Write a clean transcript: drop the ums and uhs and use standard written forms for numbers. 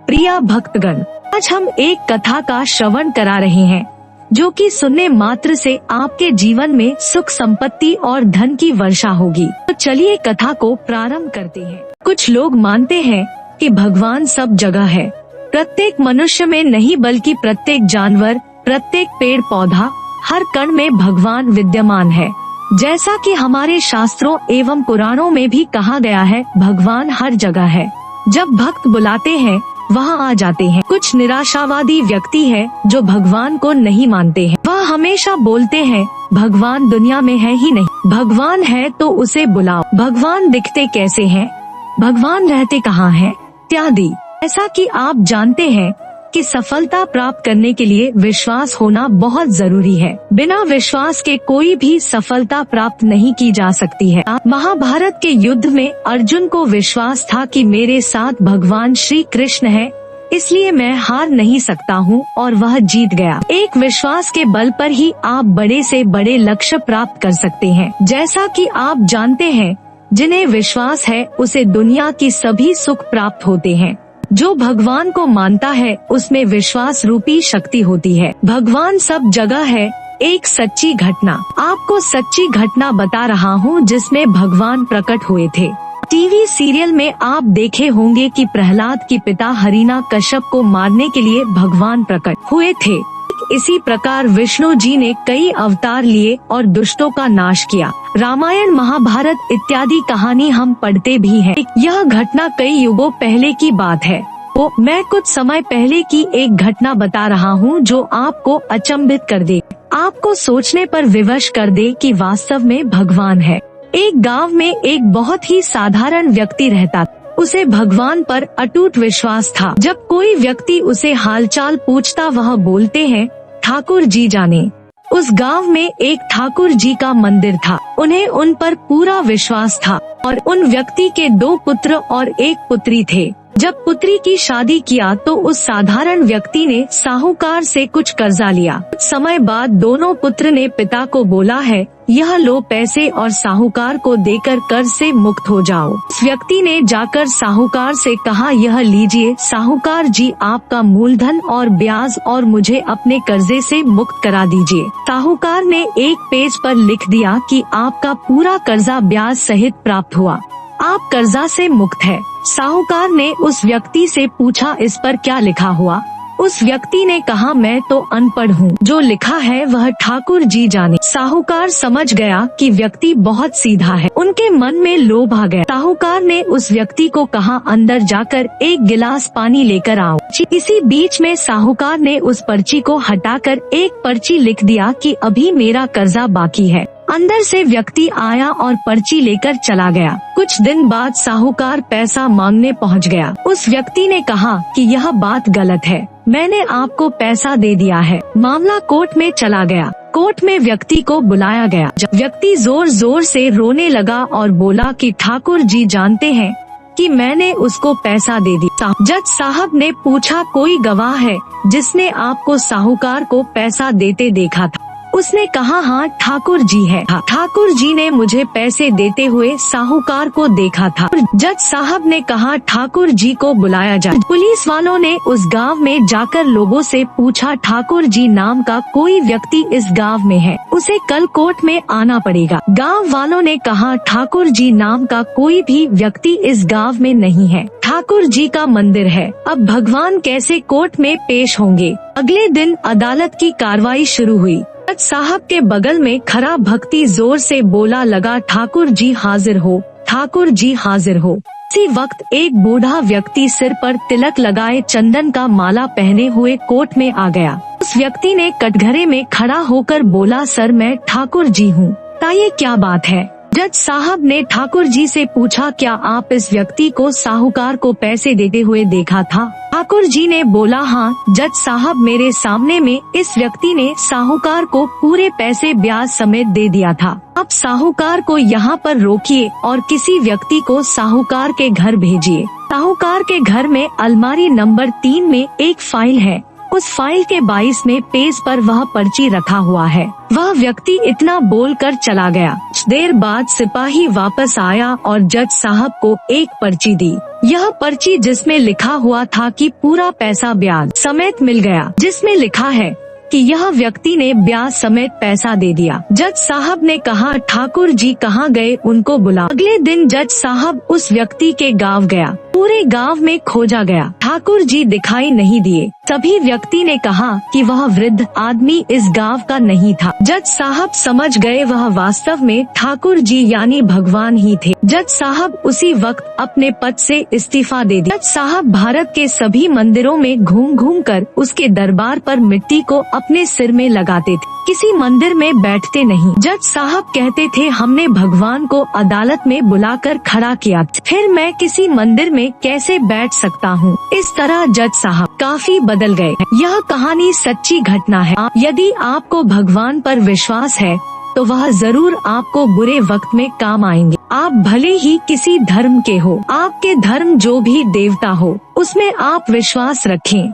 प्रिय भक्तगण, आज हम एक कथा का श्रवण करा रहे हैं जो कि सुनने मात्र से आपके जीवन में सुख संपत्ति और धन की वर्षा होगी। तो चलिए कथा को प्रारंभ करते हैं। कुछ लोग मानते हैं कि भगवान सब जगह है, प्रत्येक मनुष्य में नहीं बल्कि प्रत्येक जानवर, प्रत्येक पेड़ पौधा, हर कण में भगवान विद्यमान है। जैसा कि हमारे शास्त्रों एवं पुराणों में भी कहा गया है, भगवान हर जगह है। जब भक्त बुलाते हैं वहाँ आ जाते हैं। कुछ निराशावादी व्यक्ति है जो भगवान को नहीं मानते हैं। वह हमेशा बोलते हैं भगवान दुनिया में है ही नहीं, भगवान है तो उसे बुलाओ, भगवान दिखते कैसे हैं, भगवान रहते कहाँ हैं, इत्यादि। ऐसा कि आप जानते हैं कि सफलता प्राप्त करने के लिए विश्वास होना बहुत जरूरी है। बिना विश्वास के कोई भी सफलता प्राप्त नहीं की जा सकती है। महाभारत के युद्ध में अर्जुन को विश्वास था कि मेरे साथ भगवान श्री कृष्ण है, इसलिए मैं हार नहीं सकता हूँ, और वह जीत गया। एक विश्वास के बल पर ही आप बड़े से बड़े लक्ष्य प्राप्त कर सकते हैं। जैसा कि आप जानते हैं, जिन्हें विश्वास है उसे दुनिया की सभी सुख प्राप्त होते हैं। जो भगवान को मानता है उसमें विश्वास रूपी शक्ति होती है। भगवान सब जगह है। एक सच्ची घटना, आपको सच्ची घटना बता रहा हूँ जिसमें भगवान प्रकट हुए थे। टीवी सीरियल में आप देखे होंगे कि प्रहलाद की पिता हिरण्यकश्यप को मारने के लिए भगवान प्रकट हुए थे। इसी प्रकार विष्णु जी ने कई अवतार लिए और दुष्टों का नाश किया। रामायण, महाभारत इत्यादि कहानी हम पढ़ते भी हैं। यह घटना कई युगों पहले की बात है। तो मैं कुछ समय पहले की एक घटना बता रहा हूँ जो आपको अचंभित कर दे, आपको सोचने पर विवश कर दे कि वास्तव में भगवान है। एक गांव में एक बहुत ही साधारण व्यक्ति रहता था। उसे भगवान पर अटूट विश्वास था। जब कोई व्यक्ति उसे हालचाल पूछता वह बोलते हैं ठाकुर जी जाने। उस गांव में एक ठाकुर जी का मंदिर था। उन्हें उन पर पूरा विश्वास था और उन व्यक्ति के 2 पुत्र और 1 पुत्री थे। जब पुत्री की शादी किया तो उस साधारण व्यक्ति ने साहूकार से कुछ कर्जा लिया। कुछ समय बाद दोनों पुत्र ने पिता को बोला है यह लो पैसे और साहूकार को देकर कर्ज से मुक्त हो जाओ। उस व्यक्ति ने जाकर साहूकार से कहा यह लीजिए साहूकार जी आपका मूलधन और ब्याज और मुझे अपने कर्जे से मुक्त करा दीजिए। साहूकार ने एक पेज पर लिख दिया कि आपका पूरा कर्जा ब्याज सहित प्राप्त हुआ, आप कर्जा से मुक्त है। साहूकार ने उस व्यक्ति से पूछा इस पर क्या लिखा हुआ? उस व्यक्ति ने कहा मैं तो अनपढ़ हूँ, जो लिखा है वह ठाकुर जी जाने। साहूकार समझ गया कि व्यक्ति बहुत सीधा है। उनके मन में लोभ आ गया। साहूकार ने उस व्यक्ति को कहा अंदर जाकर 1 गिलास पानी लेकर आओ। इसी बीच में साहूकार ने उस पर्ची को हटाकर एक पर्ची लिख दिया कि अभी मेरा कर्जा बाकी है। अंदर से व्यक्ति आया और पर्ची लेकर चला गया। कुछ दिन बाद साहूकार पैसा मांगने पहुंच गया। उस व्यक्ति ने कहा कि यह बात गलत है, मैंने आपको पैसा दे दिया है। मामला कोर्ट में चला गया। कोर्ट में व्यक्ति को बुलाया गया। जब व्यक्ति जोर जोर से रोने लगा और बोला कि ठाकुर जी जानते हैं कि मैंने उसको पैसा दे दिया। जज साहब ने पूछा कोई गवाह है जिसने आपको साहूकार को पैसा देते देखा था? उसने कहा हाँ ठाकुर जी है। ठाकुर जी ने मुझे पैसे देते हुए साहूकार को देखा था। जज साहब ने कहा ठाकुर जी को बुलाया जाए। पुलिस वालों ने उस गांव में जाकर लोगों से पूछा ठाकुर जी नाम का कोई व्यक्ति इस गांव में है, उसे कल कोर्ट में आना पड़ेगा। गांव वालों ने कहा ठाकुर जी नाम का कोई भी व्यक्ति इस गांव में नहीं है, ठाकुर जी का मंदिर है। अब भगवान कैसे कोर्ट में पेश होंगे? अगले दिन अदालत की कार्रवाई शुरू हुई। जज साहब के बगल में खड़ा भक्ति जोर से बोला लगा ठाकुर जी हाजिर हो, ठाकुर जी हाजिर हो। इसी वक्त एक बूढ़ा व्यक्ति सिर पर तिलक लगाए चंदन का माला पहने हुए कोर्ट में आ गया। उस व्यक्ति ने कटघरे में खड़ा होकर बोला सर मैं ठाकुर जी हूँ, बताइए क्या बात है? जज साहब ने ठाकुर जी से पूछा क्या आप इस व्यक्ति को साहूकार को पैसे देते हुए देखा था? ठाकुर जी ने बोला हाँ जज साहब, मेरे सामने में इस व्यक्ति ने साहूकार को पूरे पैसे ब्याज समेत दे दिया था। आप साहूकार को यहाँ पर रोकिए और किसी व्यक्ति को साहूकार के घर भेजिए। साहूकार के घर में अलमारी नंबर 3 में एक फाइल है। उस फाइल के 22वें पेज पर वह पर्ची रखा हुआ है। वह व्यक्ति इतना बोलकर चला गया। कुछ देर बाद सिपाही वापस आया और जज साहब को एक पर्ची दी। यह पर्ची जिसमें लिखा हुआ था कि पूरा पैसा ब्याज समेत मिल गया, जिसमें लिखा है कि यह व्यक्ति ने ब्याज समेत पैसा दे दिया। जज साहब ने कहा, ठाकुर जी कहाँ गए, उनको बुला। अगले दिन जज साहब उस व्यक्ति के गांव गया। पूरे गांव में खोजा गया, ठाकुर जी दिखाई नहीं दिए। सभी व्यक्ति ने कहा कि वह वृद्ध आदमी इस गांव का नहीं था। जज साहब समझ गए वह वास्तव में ठाकुर जी यानी भगवान ही थे। जज साहब उसी वक्त अपने पद से इस्तीफा दे दिया। जज साहब भारत के सभी मंदिरों में घूम घूम कर उसके दरबार पर मिट्टी को अपने सिर में लगाते थे, किसी मंदिर में बैठते नहीं। जज साहब कहते थे, हमने भगवान को अदालत में बुलाकर खड़ा किया, फिर मैं किसी मंदिर में कैसे बैठ सकता हूँ। इस तरह जज साहब काफी बदल गए। यह कहानी सच्ची घटना है। यदि आपको भगवान पर विश्वास है तो वह जरूर आपको बुरे वक्त में काम आएंगे। आप भले ही किसी धर्म के हो, आपके धर्म जो भी देवता हो उसमें आप विश्वास रखें।